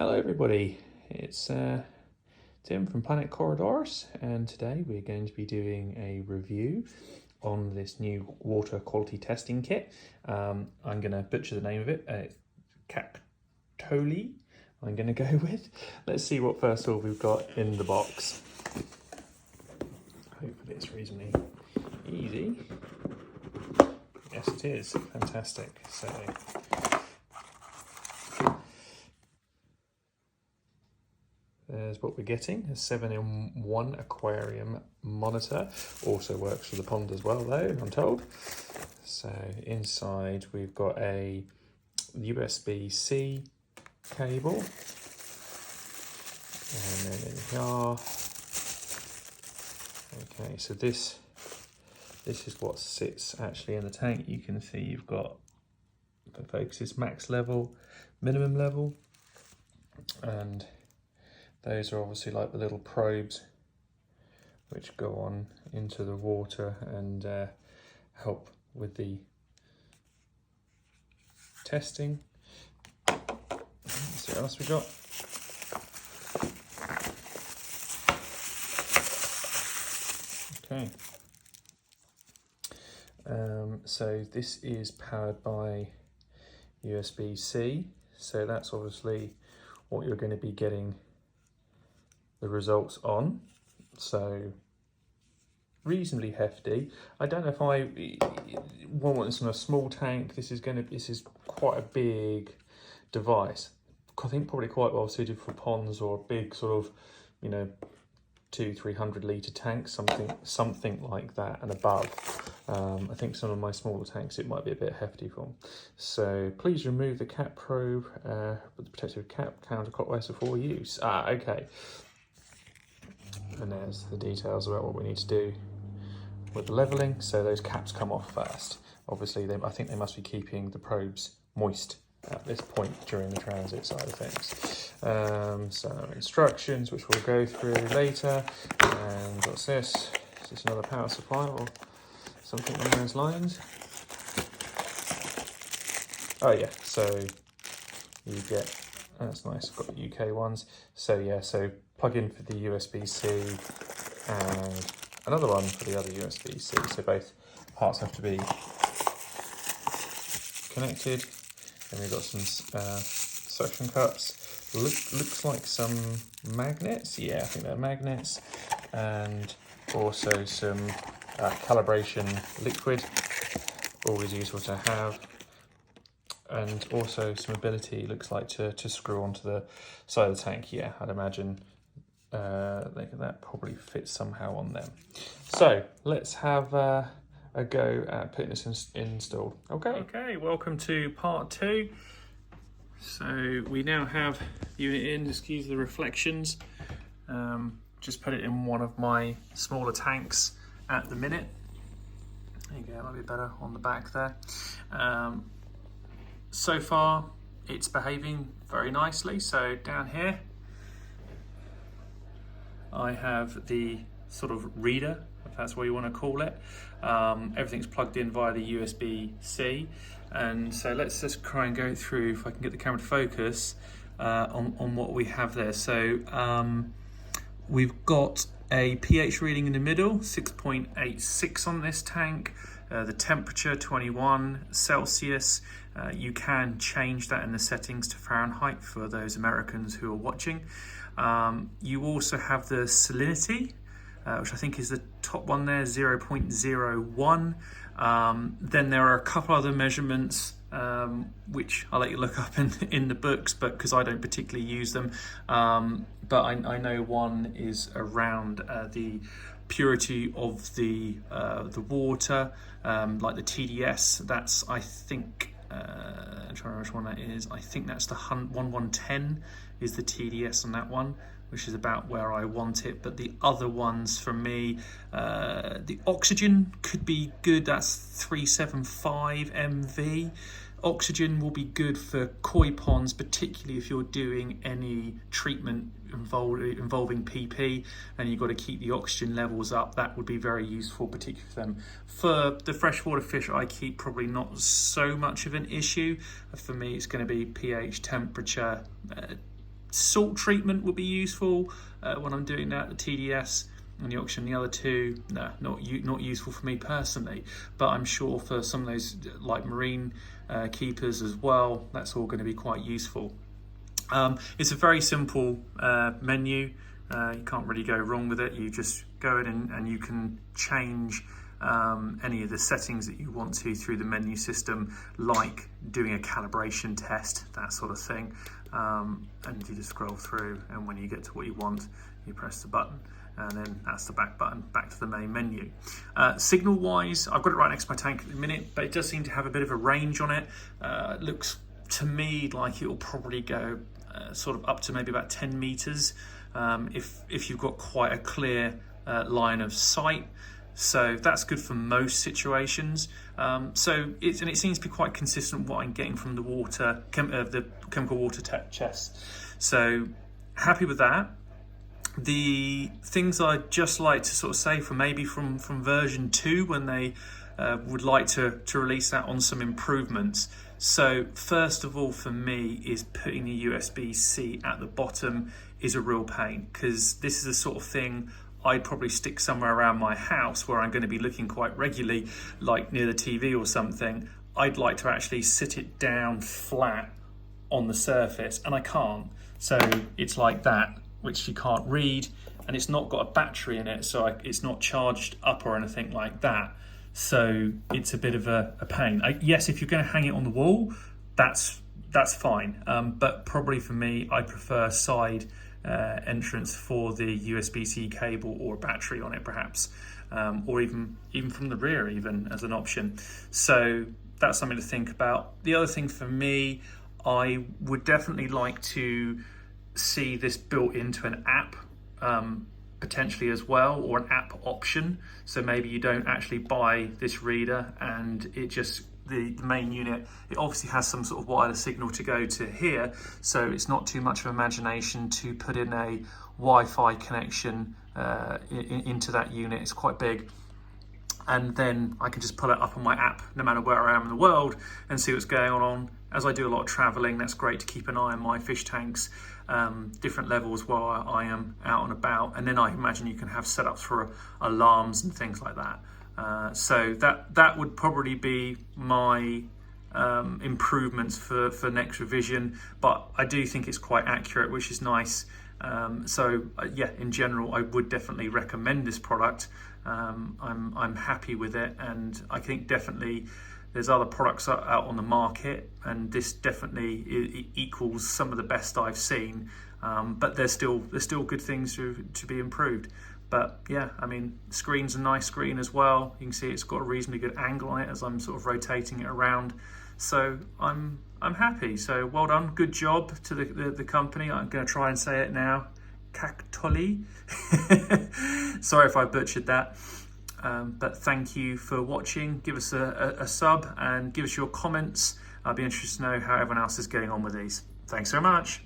Hello everybody, it's Tim from Planet Corridors, and today we're going to be doing a review on this new water quality testing kit. I'm going to butcher the name of it, Kactoily I'm going to go with. Let's see what first of all we've got in the box. Hopefully it's reasonably easy. Yes it is, fantastic. So there's what we're getting, a 7-in-1 aquarium monitor. Also works for the pond as well though, I'm told. So inside we've got a USB-C cable. And then in here, okay, so this is what sits actually in the tank. You can see you've got, the focus is max level, minimum level, and those are obviously like the little probes which go on into the water and help with the testing. Let's see what else we got. Okay. So this is powered by USB-C. So that's obviously what you're going to be getting the results on. So reasonably hefty. I don't know if I want this in a small tank. This is quite a big device. I think probably quite well suited for ponds or big sort of, 200-300 litre tanks, something like that and above. I think some of my smaller tanks it might be a bit hefty for them. So please remove the cap probe with the protective cap counterclockwise before use. Okay. And there's the details about what we need to do with the levelling. So those caps come off first. Obviously, I think they must be keeping the probes moist at this point during the transit side of things. So instructions, which we'll go through later. And what's this? Is this another power supply or something along those lines? Oh yeah, so you get, that's nice, I've got the UK ones. So yeah, so plug in for the USB-C and another one for the other USB-C. So both parts have to be connected. Then we've got some suction cups. Looks like some magnets. Yeah, I think they're magnets. And also some calibration liquid, always useful to have. And also some ability, looks like, to screw onto the side of the tank. Yeah, I'd imagine that probably fits somehow on them. So let's have a go at putting this installed. Okay, welcome to part 2. So we now have unit in, excuse the reflections. Just put it in one of my smaller tanks at the minute. There you go, might be better on the back there. So far it's behaving very nicely. So down here I have the sort of reader, if that's what you want to call it. Everything's plugged in via the USB-C, and so let's just try and go through, if I can get the camera to focus, on what we have there. So we've got a pH reading in the middle, 6.86 on this tank. The temperature 21 Celsius. You can change that in the settings to Fahrenheit for those Americans who are watching. You also have the salinity, which I think is the top one there, 0.01. Then there are a couple other measurements which I'll let you look up in the books, but because I don't particularly use them. But I know one is around the purity of the water, like the TDS. That's, I think, I'm trying to remember which one that is. I think that's the 1110 is the TDS on that one, which is about where I want it. But the other ones for me, the oxygen could be good. That's 375 MV. Oxygen will be good for koi ponds, particularly if you're doing any treatment involving PP and you've got to keep the oxygen levels up. That would be very useful, particularly for them. For the freshwater fish I keep, probably not so much of an issue. For me, it's going to be pH, temperature, salt treatment would be useful when I'm doing that, the TDS and the oxygen. The other two, no, not useful for me personally, but I'm sure for some of those like marine keepers as well, that's all going to be quite useful. It's a very simple menu. You can't really go wrong with it. You just go in and you can change any of the settings that you want to through the menu system, like doing a calibration test, that sort of thing. And you just scroll through, and when you get to what you want, you press the button, and then that's the back button, back to the main menu. Signal wise, I've got it right next to my tank at the minute, but it does seem to have a bit of a range on it. It looks to me like it will probably go sort of up to maybe about 10 meters if you've got quite a clear line of sight. So that's good for most situations. It seems to be quite consistent with what I'm getting from the the chemical water chest. So happy with that. The things I'd just like to sort of say from version 2, when they would like to release that on some improvements. So first of all, for me, is putting the USB-C at the bottom is a real pain, because this is the sort of thing I'd probably stick somewhere around my house where I'm going to be looking quite regularly, like near the TV or something. I'd like to actually sit it down flat on the surface, and I can't. So it's like that, which you can't read, and it's not got a battery in it, so it's not charged up or anything like that. So it's a bit of a pain. Yes, if you're going to hang it on the wall, that's fine. But probably for me, I prefer side entrance for the USB-C cable, or a battery on it perhaps, or even from the rear even as an option. So that's something to think about. The other thing for me, I would definitely like to see this built into an app potentially as well, or an app option. So maybe you don't actually buy this reader, and it just the main unit, it obviously has some sort of wireless signal to go to here, so it's not too much of imagination to put in a Wi-Fi connection into that unit. It's quite big, and then I can just pull it up on my app no matter where I am in the world and see what's going on. As I do a lot of traveling, that's great to keep an eye on my fish tanks, different levels while I am out and about. And then I imagine you can have setups for alarms and things like that. So that would probably be my improvements for next revision, but I do think it's quite accurate, which is nice. Yeah, in general, I would definitely recommend this product. I'm happy with it, and I think definitely there's other products out on the market, and this definitely equals some of the best I've seen. But there's still good things to be improved. But yeah, I mean, screen's a nice screen as well. You can see it's got a reasonably good angle on it as I'm sort of rotating it around. So I'm happy. So well done, good job to the company. I'm going to try and say it now, Kactoily. Sorry if I butchered that. But thank you for watching. Give us a sub and give us your comments. I'd be interested to know how everyone else is getting on with these. Thanks so much.